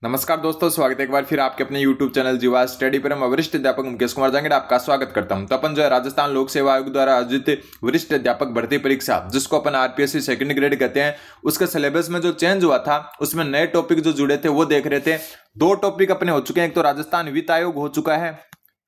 नमस्कार दोस्तों, स्वागत है एक बार फिर आपके अपने YouTube चैनल जीवा स्टडी पर। मैं वरिष्ठ अध्यापक मुकेश कुमार जांगड़ आपका स्वागत करता हूं। तो अपन जो है राजस्थान लोक सेवा आयोग द्वारा आयोजित वरिष्ठ अध्यापक भर्ती परीक्षा, जिसको अपन आरपीएससी सेकंड ग्रेड कहते हैं, उसके सिलेबस में जो चेंज हुआ था उसमें नए टॉपिक जो जुड़े थे वो देख रहे थे। 2 टॉपिक अपने हो चुके हैं। एक तो राजस्थान वित्त आयोग हो चुका है,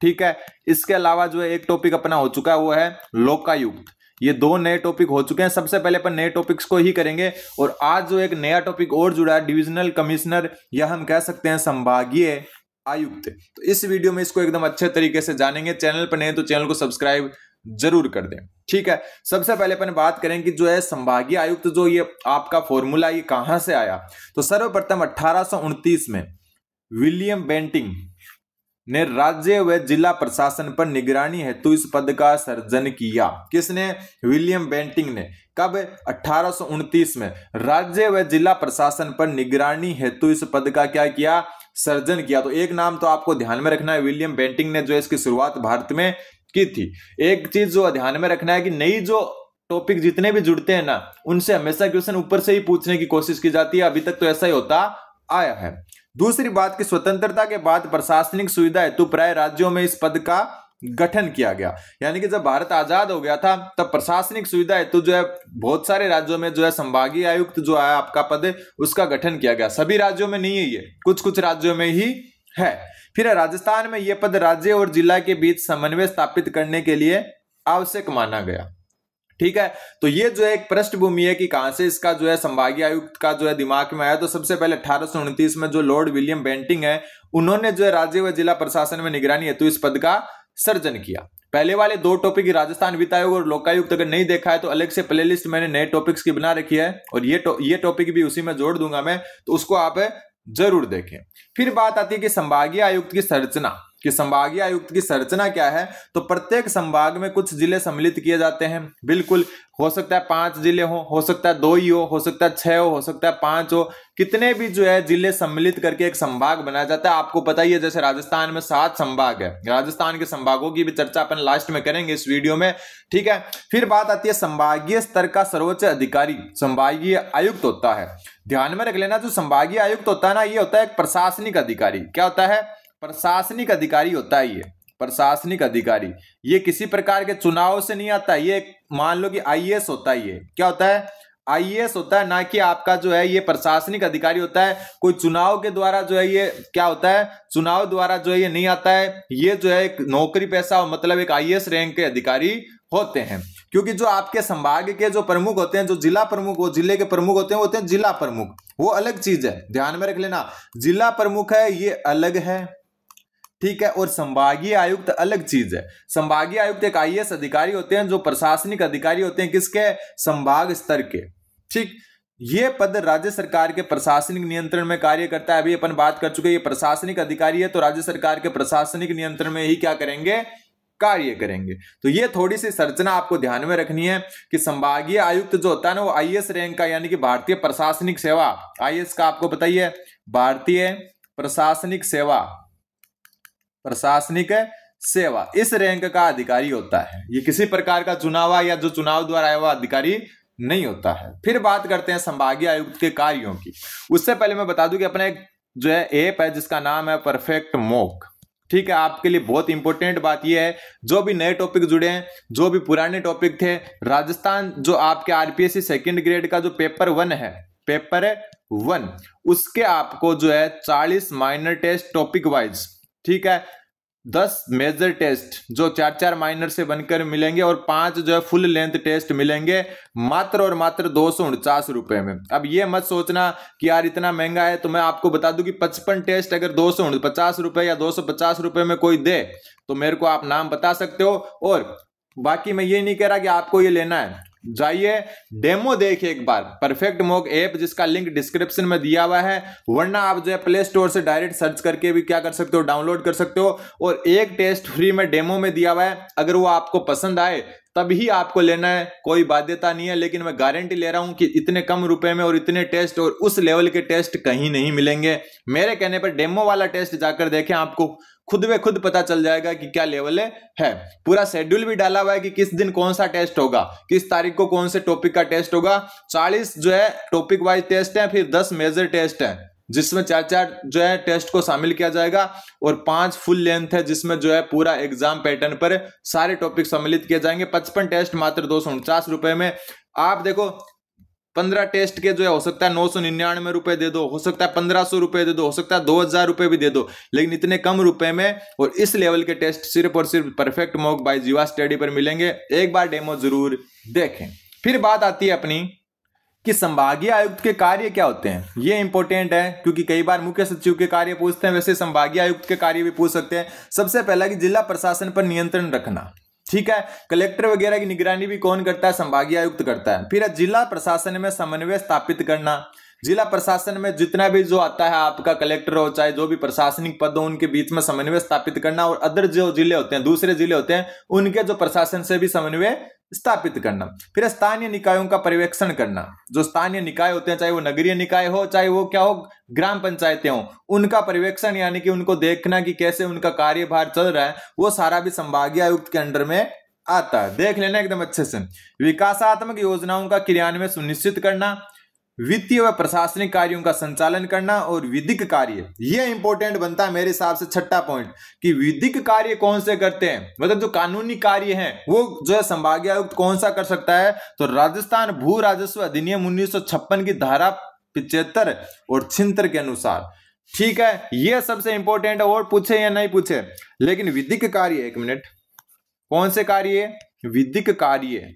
ठीक है। इसके अलावा जो है एक टॉपिक अपना हो चुका है वो है लोकायुक्त। ये 2 नए टॉपिक हो चुके हैं। सबसे पहले अपन नए टॉपिक्स को ही करेंगे और आज जो एक नया टॉपिक और जुड़ा है, डिविजनल कमिश्नर या हम कह सकते हैं संभागीय आयुक्त। तो इस वीडियो में इसको एकदम अच्छे तरीके से जानेंगे। चैनल पर नए तो चैनल को सब्सक्राइब जरूर कर दें, ठीक है। सबसे पहले अपन बात करें कि जो है संभागीय आयुक्त, जो ये आपका फॉर्मूला ये कहां से आया। तो सर्वप्रथम 1829 में विलियम बेंटिंग ने राज्य व जिला प्रशासन पर निगरानी हेतु इस पद का सृजन किया। किसने? विलियम बेंटिंग ने। कब? 1829 में राज्य व जिला प्रशासन पर निगरानी हेतु इस पद का क्या किया? सृजन किया। तो एक नाम तो आपको ध्यान में रखना है, विलियम बेंटिंग ने जो इसकी शुरुआत भारत में की थी। एक चीज जो ध्यान में रखना है कि नई जो टॉपिक जितने भी जुड़ते हैं ना, उनसे हमेशा क्वेश्चन ऊपर से ही पूछने की कोशिश की जाती है। अभी तक तो ऐसा ही होता आया है। दूसरी बात कि स्वतंत्रता के बाद प्रशासनिक सुविधा हेतु प्राय राज्यों में इस पद का गठन किया गया। यानी कि जब भारत आजाद हो गया था तब प्रशासनिक सुविधा हेतु जो है बहुत सारे राज्यों में जो है संभागीय आयुक्त जो है आपका पद, उसका गठन किया गया। सभी राज्यों में नहीं है, ये कुछ कुछ राज्यों में ही है। फिर राजस्थान में यह पद राज्य और जिला के बीच समन्वय स्थापित करने के लिए आवश्यक माना गया, ठीक है। तो ये जो है एक पृष्ठभूमि है कि कहां से इसका जो है संभागीय आयुक्त का जो है दिमाग में आया। तो सबसे पहले 1829 में जो लॉर्ड विलियम बेंटिंग है, उन्होंने जो है राज्य व जिला प्रशासन में निगरानी हेतु इस पद का सृजन किया। पहले वाले 2 टॉपिक राजस्थान वित्त आयोग और लोकायुक्त अगर नहीं देखा है तो अलग से प्लेलिस्ट मैंने नए टॉपिक्स की बना रखी है और ये टॉपिक भी उसी में जोड़ दूंगा मैं, तो उसको आप जरूर देखें। फिर बात आती है कि संभागीय आयुक्त की संरचना, कि संभागीय आयुक्त की संरचना क्या है। तो प्रत्येक संभाग में कुछ जिले सम्मिलित किए जाते हैं। बिल्कुल, हो सकता है 5 जिले हो सकता है 2 ही हो सकता है 6 हो सकता है 5 हो, कितने भी जो है जिले सम्मिलित करके एक संभाग बनाया जाता है। आपको पता ही है, जैसे राजस्थान में 7 संभाग है। राजस्थान के संभागों की भी चर्चा अपन लास्ट में करेंगे इस वीडियो में, ठीक है। फिर बात आती है संभागीय स्तर का सर्वोच्च अधिकारी संभागीय आयुक्त होता है। ध्यान में रख लेना, जो संभागीय आयुक्त होता है ना, ये होता है एक प्रशासनिक अधिकारी। क्या होता है? प्रशासनिक अधिकारी होता है ये प्रशासनिक अधिकारी। ये किसी प्रकार के चुनाव से नहीं आता। ये मान लो कि आईएएस होता है। ये क्या होता है? आईएएस होता है, ना कि आपका जो है ये प्रशासनिक अधिकारी होता है। कोई चुनाव के द्वारा जो है ये क्या होता है, चुनाव द्वारा जो है ये नहीं आता है। ये जो है एक नौकरी पेशा, मतलब एक आईएएस रैंक के अधिकारी होते हैं। क्योंकि जो आपके संभाग के जो प्रमुख होते हैं, जो जिला प्रमुख, वो जिले के प्रमुख होते हैं, वो होते हैं जिला प्रमुख। वो अलग चीज है, ध्यान में रख लेना। जिला प्रमुख है ये अलग है, ठीक है। और संभागीय आयुक्त अलग चीज है। संभागीय आयुक्त एक आईएएस अधिकारी होते हैं जो प्रशासनिक अधिकारी होते हैं, किसके? संभाग स्तर के, ठीक। ये पद राज्य सरकार के प्रशासनिक नियंत्रण में कार्य करता है। अभी अपन बात कर चुके हैं, ये प्रशासनिक अधिकारी है तो राज्य सरकार के प्रशासनिक नियंत्रण में ही क्या करेंगे? कार्य करेंगे। तो ये थोड़ी सी संरचना आपको ध्यान में रखनी है कि संभागीय आयुक्त जो होता है ना, वो आईएएस रैंक का, यानी कि भारतीय प्रशासनिक सेवा, आईएएस का आपको पता ही है, भारतीय प्रशासनिक सेवा, प्रशासनिक सेवा, इस रैंक का अधिकारी होता है। ये किसी प्रकार का चुनाव या जो चुनाव द्वारा आया हुआ अधिकारी नहीं होता है। फिर बात करते हैं संभागीय आयुक्त के कार्यों की। उससे पहले मैं बता दूं कि अपना एक जो है ऐप है जिसका नाम है परफेक्ट मॉक, ठीक है। आपके लिए बहुत इंपॉर्टेंट बात यह है, जो भी नए टॉपिक जुड़े हैं, जो भी पुराने टॉपिक थे, राजस्थान जो आपके आरपीएससी सेकंड ग्रेड का जो पेपर 1 है, पेपर 1, उसके आपको जो है 40 माइनर टेस्ट टॉपिक वाइज, ठीक है, 10 मेजर टेस्ट जो 4-4 माइनर से बनकर मिलेंगे और 5 जो है फुल लेंथ टेस्ट मिलेंगे मात्र और मात्र 249 रुपए में। अब ये मत सोचना कि यार इतना महंगा है। तो मैं आपको बता दूं कि 55 टेस्ट अगर 250 रुपए या 250 रुपए में कोई दे तो मेरे को आप नाम बता सकते हो। और बाकी मैं ये नहीं कह रहा कि आपको ये लेना है, जाइए डेमो देखिए एक बार, परफेक्ट मॉक ऐप जिसका लिंक डिस्क्रिप्शन में दिया हुआ है, वरना आप जो है प्ले स्टोर से डायरेक्ट सर्च करके भी क्या कर सकते हो, डाउनलोड कर सकते हो। और एक टेस्ट फ्री में डेमो में दिया हुआ है, अगर वो आपको पसंद आए तभी आपको लेना है, कोई बाध्यता नहीं है। लेकिन मैं गारंटी ले रहा हूं कि इतने कम रुपए में और इतने टेस्ट और उस लेवल के टेस्ट कहीं नहीं मिलेंगे। मेरे कहने पर डेमो वाला टेस्ट जाकर देखें, आपको खुद ब खुद पता चल जाएगा कि क्या लेवल है। पूरा शेड्यूल भी डाला हुआ है कि किस दिन कौन सा टेस्ट होगा, किस तारीख को कौन से टॉपिक का टेस्ट होगा। 40 जो है टॉपिक वाइज टेस्ट है, फिर 10 मेजर टेस्ट है। जिसमें 4-4 जो है टेस्ट को शामिल किया जाएगा, और 5 फुल लेंथ है जिसमें जो है पूरा एग्जाम पैटर्न पर सारे टॉपिक सम्मिलित किए जाएंगे। 55 टेस्ट मात्र 249 रुपए में। आप देखो 15 टेस्ट के जो है हो सकता है 999 रुपए दे दो, हो सकता है 1500 रुपए दे दो, हो सकता है 2000 रुपए भी दे दो, लेकिन इतने कम रुपए में और इस लेवल के टेस्ट सिर्फ और सिर्फ परफेक्ट मॉक बाय जीवा स्टडी पर मिलेंगे। एक बार डेमो जरूर देखें। फिर बात आती है अपनी कि संभागीय आयुक्त के कार्य क्या होते हैं। ये इंपॉर्टेंट है क्योंकि कई बार मुख्य सचिव के कार्य पूछते हैं, वैसे संभागीय आयुक्त के कार्य भी पूछ सकते हैं। सबसे पहला कि जिला प्रशासन पर नियंत्रण रखना, ठीक है। कलेक्टर वगैरह की निगरानी भी कौन करता है? संभागीय आयुक्त करता है। फिर जिला प्रशासन में समन्वय स्थापित करना, जिला प्रशासन में जितना भी जो आता है आपका कलेक्टर हो चाहे जो भी प्रशासनिक पद हो उनके बीच में समन्वय स्थापित करना, और अदर जो जिले होते हैं दूसरे जिले होते हैं उनके जो प्रशासन से भी समन्वय स्थापित करना। फिर स्थानीय निकायों का पर्यवेक्षण करना, जो स्थानीय निकाय होते हैं चाहे वो नगरीय निकाय हो चाहे वो क्या हो ग्राम पंचायतें हो, उनका पर्यवेक्षण यानी कि उनको देखना कि कैसे उनका कार्यभार चल रहा है, वो सारा भी संभागीय आयुक्त के अंडर में आता है। देख लेना एकदम अच्छे से। विकासात्मक योजनाओं का क्रियान्वयन सुनिश्चित करना, वित्तीय व प्रशासनिक कार्यों का संचालन करना, और विधिक कार्य, ये इंपॉर्टेंट बनता है मेरे हिसाब से छठा पॉइंट कि विधिक कार्य कौन से करते हैं, मतलब जो कानूनी कार्य हैं वो जो है संभागीय आयुक्त कौन सा कर सकता है? तो राजस्थान भू राजस्व अधिनियम 1956 की धारा 75 और 76 के अनुसार, ठीक है। ये सबसे इंपॉर्टेंट है, और पूछे या नहीं पूछे। लेकिन विधिक कार्य, एक मिनट, कौन से कार्य? विधिक कार्य।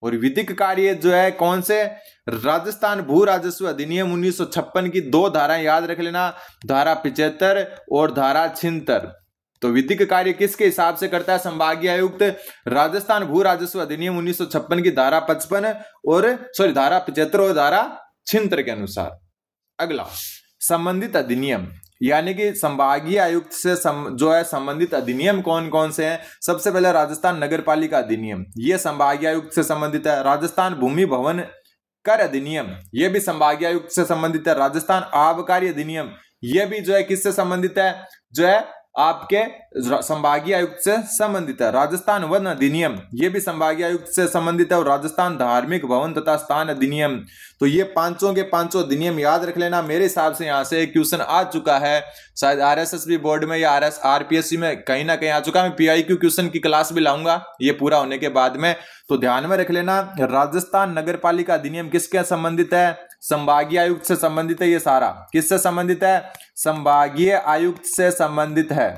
और विधिक कार्य जो है कौन से? राजस्थान भू राजस्व अधिनियम 1956 की 2 धाराएं याद रख लेना, धारा 75 और धारा 76। तो विधिक कार्य किसके हिसाब से करता है संभागीय आयुक्त? राजस्थान भू राजस्व अधिनियम 1956 की धारा 55 और धारा 75 और धारा 76 के अनुसार। अगला संबंधित अधिनियम, यानी कि संभागीय आयुक्त से जो है संबंधित अधिनियम कौन कौन से हैं? सबसे पहले राजस्थान नगर पालिका अधिनियम, ये संभागीय आयुक्त से संबंधित है। राजस्थान भूमि भवन कर अधिनियम, ये भी संभागीय आयुक्त से संबंधित है। राजस्थान आबकारी अधिनियम, ये भी जो है किससे संबंधित है? जो है आपके संभागीय आयुक्त से संबंधित है। राजस्थान वन अधिनियम, ये भी संभागीय आयुक्त से संबंधित है। और राजस्थान धार्मिक भवन तथा स्थान अधिनियम, तो ये पांचों के पांचों अधिनियम याद रख लेना। मेरे हिसाब से यहाँ से एक क्वेश्चन आ चुका है, शायद आरएसएसबी बोर्ड में या आरपीएससी में कहीं ना कहीं आ चुका है। मैं पीआईक्यू क्वेश्चन की क्लास भी लाऊंगा ये पूरा होने के बाद में, तो ध्यान में रख लेना। राजस्थान नगर पालिका अधिनियम किसके संबंधित है? संभागीय आयुक्त से संबंधित है। ये सारा किससे संबंधित है? संभागीय आयुक्त से संबंधित है,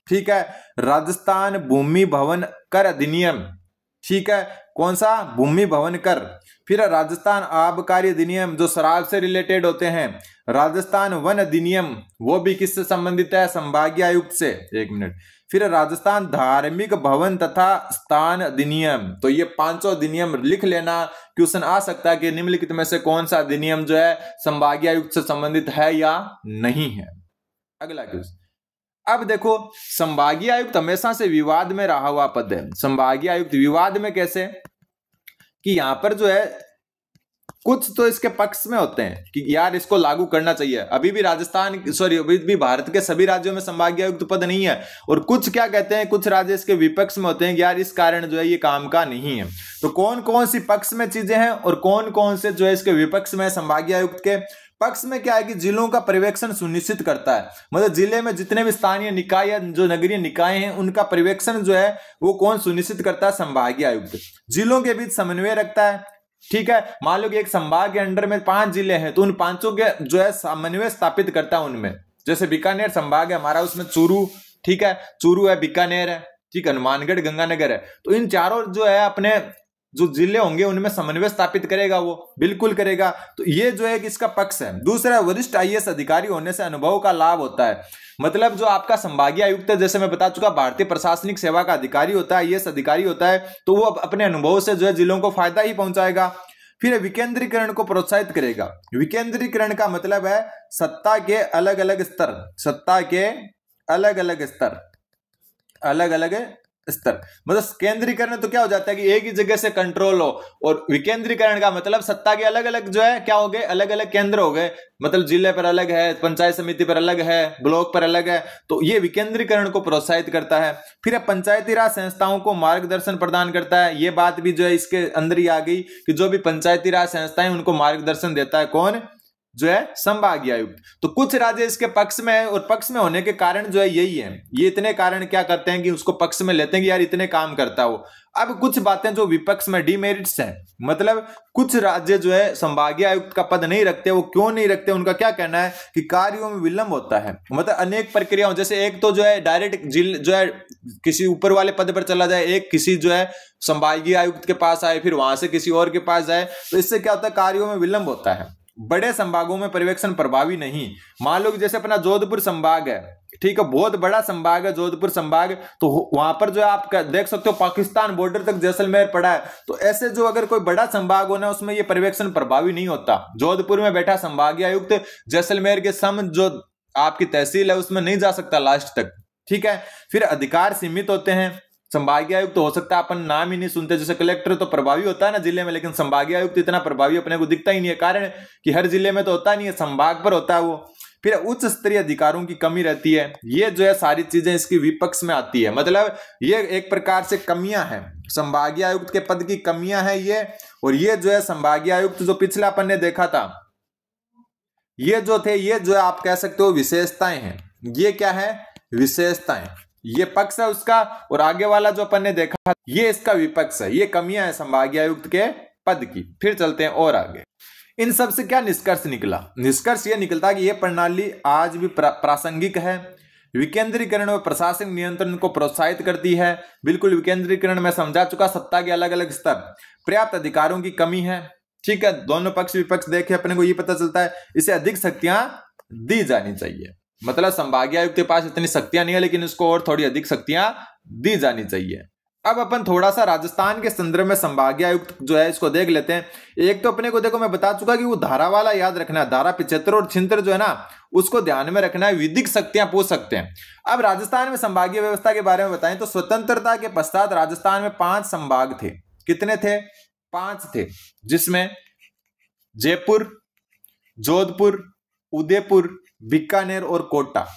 ठीक है। राजस्थान भूमि भवन कर अधिनियम, ठीक है, कौन सा? भूमि भवन कर। फिर राजस्थान आबकारी अधिनियम जो शराब से रिलेटेड होते हैं। राजस्थान वन अधिनियम, वो भी किससे संबंधित है? संभागीय आयुक्त से। एक मिनट। फिर राजस्थान धार्मिक भवन तथा स्थान अधिनियम, तो ये पांचों अधिनियम लिख लेना। क्वेश्चन आ सकता है कि निम्नलिखित में से कौन सा अधिनियम जो है संभागीय आयुक्त से संबंधित है या नहीं है। अगला क्वेश्चन, अब देखो संभागीय आयुक्त हमेशा से विवाद में रहा हुआ पद है। संभागीय आयुक्त विवाद में कैसे? कि यहां पर जो है कुछ तो इसके पक्ष में होते हैं कि यार इसको लागू करना चाहिए। अभी भी अभी भी भारत के सभी राज्यों में संभागीय आयुक्त पद नहीं है। और कुछ क्या कहते हैं, कुछ राज्य इसके विपक्ष में होते हैं कि यार इस कारण जो है ये काम का नहीं है। तो कौन कौन सी पक्ष में चीजें हैं और कौन कौन से जो है इसके विपक्ष में? संभागीय आयुक्त के पक्ष में क्या है कि जिलों का पर्यवेक्षण सुनिश्चित करता है, मतलब जिले में जितने भी स्थानीय निकाय या जो नगरीय निकाय हैं उनका पर्यवेक्षण जो है वो कौन सुनिश्चित करता है? संभागीय आयुक्त। जिलों के बीच समन्वय रखता है, ठीक है। मान लो कि एक संभाग के अंडर में 5 जिले हैं तो उन पांचों के जो है समन्वय स्थापित करता है उनमें। जैसे बीकानेर संभाग है हमारा, उसमें चूरू, ठीक है, चूरू है, बीकानेर है, ठीक है, हनुमानगढ़, गंगानगर है। तो इन चारों जो है अपने जो जिले होंगे उनमें समन्वय स्थापित करेगा, वो बिल्कुल करेगा। तो ये जो है इसका पक्ष है। दूसरा, वरिष्ठ आईएएस अधिकारी होने से अनुभव का लाभ होता है। मतलब जो आपका संभागीय आयुक्त है, जैसे मैं बता चुका, भारतीय प्रशासनिक सेवा का अधिकारी होता है, आईएएस अधिकारी होता है, तो वो अपने अनुभव से जो है जिलों को फायदा ही पहुंचाएगा। फिर विकेंद्रीकरण को प्रोत्साहित करेगा। विकेंद्रीकरण का मतलब है सत्ता के अलग अलग स्तर, सत्ता के अलग अलग स्तर, अलग अलग स्तर। मतलब केंद्रीकरण तो क्या हो जाता है कि एक ही जगह से कंट्रोल हो, और विकेंद्रीकरण का मतलब सत्ता के अलग अलग जो है क्या हो गए, अलग अलग केंद्र हो गए। मतलब जिले पर अलग है, पंचायत समिति पर अलग है, ब्लॉक पर अलग है। तो ये विकेंद्रीकरण को प्रोत्साहित करता है। फिर पंचायती राज संस्थाओं को मार्गदर्शन प्रदान करता है। ये बात भी जो है इसके अंदर ही आ गई कि जो भी पंचायती राज संस्थाएं उनको मार्गदर्शन देता है कौन? जो है संभागीय आयुक्त। तो कुछ राज्य इसके पक्ष में है और पक्ष में होने के कारण जो है यही है, ये इतने कारण क्या करते हैं कि उसको पक्ष में लेते हैं कि यार इतने काम करता हो। अब कुछ बातें जो विपक्ष में डिमेरिट्स हैं, मतलब कुछ राज्य जो है संभागीय आयुक्त का पद नहीं रखते। वो क्यों नहीं रखते, उनका क्या कहना है कि कार्यों में विलंब होता है, मतलब अनेक प्रक्रियाओं, जैसे एक तो जो है डायरेक्ट जो है किसी ऊपर वाले पद पर चला जाए, एक किसी जो है संभागीय आयुक्त के पास आए, फिर वहां से किसी और के पास जाए, तो इससे क्या होता है कार्यों में विलंब होता है। बड़े संभागों में पर्यवेक्षण प्रभावी नहीं। मान लो कि जैसे अपना जोधपुर संभाग है, ठीक है, बहुत बड़ा संभाग है जोधपुर संभाग, तो वहां पर जो है आप देख सकते हो पाकिस्तान बॉर्डर तक जैसलमेर पड़ा है। तो ऐसे जो अगर कोई बड़ा संभाग होना उसमें ये पर्यवेक्षण प्रभावी नहीं होता। जोधपुर में बैठा संभागीय आयुक्त जैसलमेर के सम जो आपकी तहसील है उसमें नहीं जा सकता लास्ट तक, ठीक है। फिर अधिकार सीमित होते हैं। संभागीय आयुक्त तो हो सकता है अपन नाम ही नहीं सुनते, जैसे कलेक्टर तो प्रभावी होता है ना जिले में, लेकिन संभागीय आयुक्त इतना प्रभावी अपने को दिखता ही नहीं है, कारण कि हर जिले में तो होता नहीं है, संभाग पर होता है वो। फिर उच्च स्तरीय अधिकारों की कमी रहती है। ये जो है सारी चीजें इसकी विपक्ष में आती है, मतलब ये एक प्रकार से कमियां हैं, संभागीय आयुक्त के पद की कमियां हैं ये। और ये जो है संभागीय आयुक्त जो पिछला अपन ने देखा था, ये जो थे ये जो है आप कह सकते हो विशेषताएं हैं। ये क्या है, विशेषताएं, ये पक्ष है उसका, और आगे वाला जो अपन ने देखा ये इसका विपक्ष है। ये कमियां हैं संभागीय आयुक्त के पद की। फिर चलते हैं और आगे। इन सब से क्या निष्कर्ष निकला, निष्कर्ष ये निकलता कि यह प्रणाली आज भी प्रासंगिक है, विकेंद्रीकरण और प्रशासनिक नियंत्रण को प्रोत्साहित करती है। बिल्कुल विकेंद्रीकरण में समझा चुका, सत्ता के अलग अलग स्तर, पर्याप्त अधिकारों की कमी है, ठीक है। दोनों पक्ष विपक्ष देखे अपने को ये पता चलता है इसे अधिक शक्तियां दी जानी चाहिए, मतलब संभागीय आयुक्त के पास इतनी शक्तियां नहीं है लेकिन इसको और थोड़ी अधिक शक्तियां दी जानी चाहिए। अब अपन थोड़ा सा राजस्थान के संदर्भ में संभागीय आयुक्त जो है इसको देख लेते हैं। एक तो अपने को देखो मैं बता चुका कि वो धारा वाला याद रखना है, धारा 75 और 76 जो है ना उसको ध्यान में रखना है, विधिक शक्तियां पूछ सकते हैं। अब राजस्थान में संभागीय व्यवस्था के बारे में बताएं तो स्वतंत्रता के पश्चात राजस्थान में 5 संभाग थे। कितने थे, 5 थे, जिसमें जयपुर, जोधपुर, उदयपुर, बीकानेर और कोटा,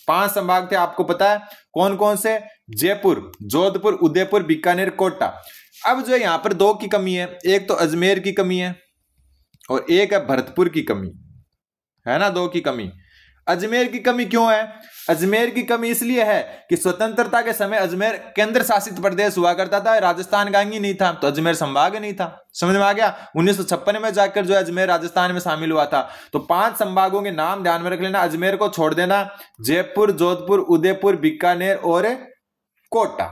5 संभाग थे। आपको पता है कौन कौन से, जयपुर, जोधपुर, उदयपुर, बीकानेर, कोटा। अब जो यहां पर 2 की कमी है, एक तो अजमेर की कमी है और एक है भरतपुर की कमी है ना, 2 की कमी। अजमेर की कमी क्यों है, अजमेर की कमी इसलिए है कि स्वतंत्रता के समय अजमेर केंद्र शासित प्रदेश हुआ करता था, राजस्थान का अंग ही नहीं था, तो अजमेर संभाग नहीं था। समझ में आ गया। 1956 में जाकर जो अजमेर राजस्थान में शामिल हुआ था। तो 5 संभागों के नाम ध्यान में रख लेना, अजमेर को छोड़ देना, जयपुर, जोधपुर, उदयपुर, बीकानेर और कोटा।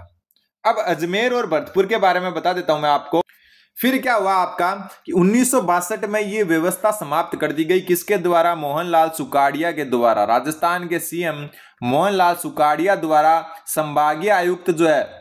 अब अजमेर और भरतपुर के बारे में बता देता हूं मैं आपको। फिर क्या हुआ आपका कि 1962 में ये व्यवस्था समाप्त कर दी गई, किसके द्वारा, मोहनलाल सुकाड़िया के द्वारा। राजस्थान के सीएम मोहनलाल सुकाड़िया द्वारा संभागीय आयुक्त जो है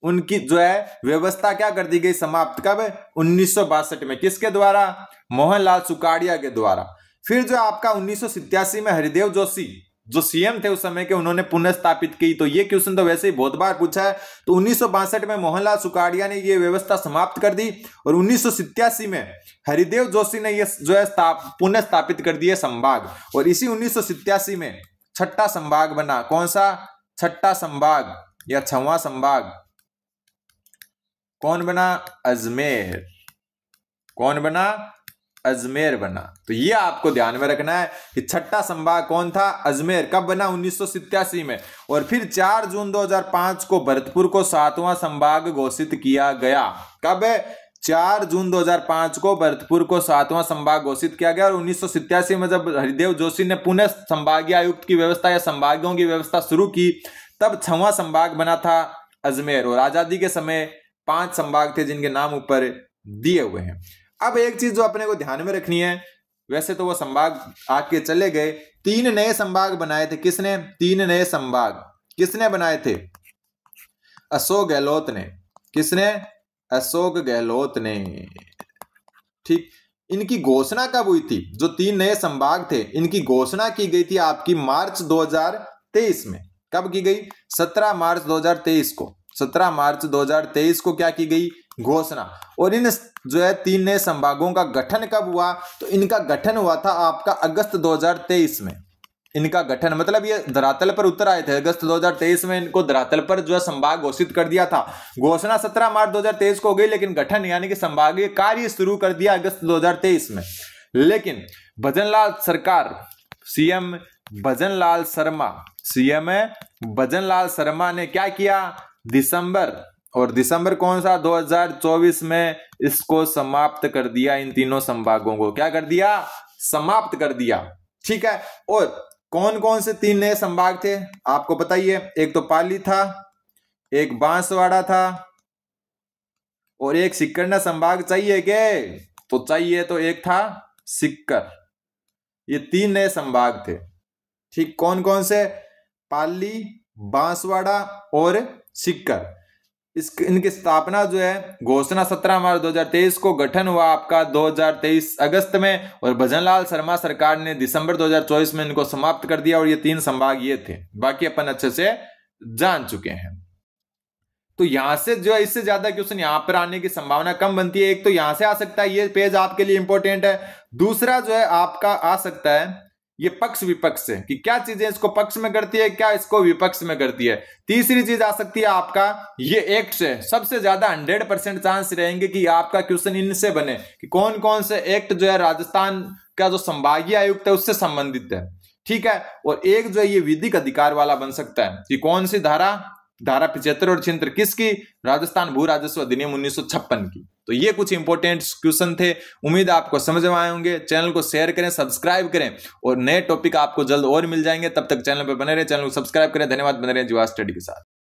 उनकी जो है व्यवस्था क्या कर दी गई, समाप्त। कब, 1962 में, किसके द्वारा, मोहनलाल सुकाड़िया के द्वारा। फिर जो आपका 1987 में हरिदेव जोशी जो सीएम थे उस समय के, उन्होंने पुनः स्थापित की। तो ये क्वेश्चन तो वैसे ही बहुत बार पूछा है। तो 1962 में मोहनलाल सुकाड़िया ने ये व्यवस्था समाप्त कर दी और 1987 में हरिदेव जोशी ने ये जो है पुनः स्थापित कर दिए संभाग। और इसी 1987 में 6ठा संभाग बना। कौन सा, 6ठा संभाग या 6वां संभाग, कौन बना, अजमेर। कौन बना, अजमेर बना। तो ये आपको ध्यान में रखना है कि 6ठा संभाग कौन था, अजमेर। कब बना, 1987 में। और फिर 4 जून 2005 को भरतपुर को 7वां संभाग घोषित किया गया। कब, 4 जून 2005 को भरतपुर को 7वां संभाग घोषित किया गया। और 1987 में जब हरिदेव जोशी ने पुनः संभागीय आयुक्त की व्यवस्था या संभागों की व्यवस्था शुरू की, तब 6वां संभाग बना था अजमेर। और आजादी के समय 5 संभाग थे जिनके नाम ऊपर दिए हुए हैं। अब एक चीज जो अपने को ध्यान में रखनी है, वैसे तो वो संभाग आके चले गए, 3 नए संभाग बनाए थे। किसने, 3 नए संभाग किसने बनाए थे, अशोक गहलोत ने। किसने, अशोक गहलोत ने, ठीक। इनकी घोषणा कब हुई थी, जो 3 नए संभाग थे इनकी घोषणा की गई थी आपकी मार्च 2023 में। कब की गई, 17 मार्च 2023 को। 17 मार्च 2023 को क्या की गई, घोषणा। और इन जो है 3 नए संभागों का गठन कब हुआ, तो इनका गठन हुआ था आपका अगस्त 2023 में। इनका गठन मतलब ये धरातल पर उतर आए थे अगस्त 2023 में, इनको धरातल पर जो है संभाग घोषित कर दिया था। घोषणा 17 मार्च 2023 को हो गई, लेकिन गठन यानी कि संभागीय कार्य शुरू कर दिया अगस्त 2023 में। लेकिन भजनलाल सरकार, सीएम भजनलाल शर्मा, सीएम भजनलाल शर्मा ने क्या किया, दिसंबर कौन सा 2024 में इसको समाप्त कर दिया। इन तीनों संभागों को क्या कर दिया, समाप्त कर दिया। ठीक है, और कौन कौन से 3 नए संभाग थे आपको पता ही है, एक तो पाली था, एक बांसवाड़ा था और एक सिक्कर संभाग चाहिए के, तो चाहिए, तो एक था सिक्कर। ये 3 नए संभाग थे। ठीक, कौन कौन से, पाली, बांसवाड़ा और सिक्कर। इनकी स्थापना जो है घोषणा 17 मार्च 2023 को, गठन हुआ आपका 2023 अगस्त में, और भजनलाल शर्मा सरकार ने दिसंबर 2024 में इनको समाप्त कर दिया। और ये 3 संभाग ये थे, बाकी अपन अच्छे से जान चुके हैं। तो यहां से जो है इससे ज्यादा क्वेश्चन यहां पर आने की संभावना कम बनती है। एक तो यहां से आ सकता है, ये पेज आपके लिए इंपॉर्टेंट है। दूसरा जो है आपका आ सकता है ये पक्ष विपक्ष से, कि क्या चीजें इसको पक्ष में करती है, क्या इसको विपक्ष में करती है। तीसरी चीज आ सकती है आपका ये एक्ट से, सबसे ज्यादा 100% चांस रहेंगे कि आपका क्वेश्चन इनसे बने कि कौन कौन से एक्ट जो है राजस्थान का जो संभागीय आयुक्त है उससे संबंधित है। ठीक है, और एक जो है ये विधिक अधिकार वाला बन सकता है कि कौन सी धारा 75 और 76 किसकी, राजस्थान भू राजस्व अधिनियम 1956 की। तो ये कुछ इंपॉर्टेंट क्वेश्चन थे, उम्मीद आपको समझ में आए होंगे। चैनल को शेयर करें, सब्सक्राइब करें और नए टॉपिक आपको जल्द और मिल जाएंगे। तब तक चैनल पर बने रहे, चैनल को सब्सक्राइब करें। धन्यवाद, बने रहे जीवा स्टडी के साथ।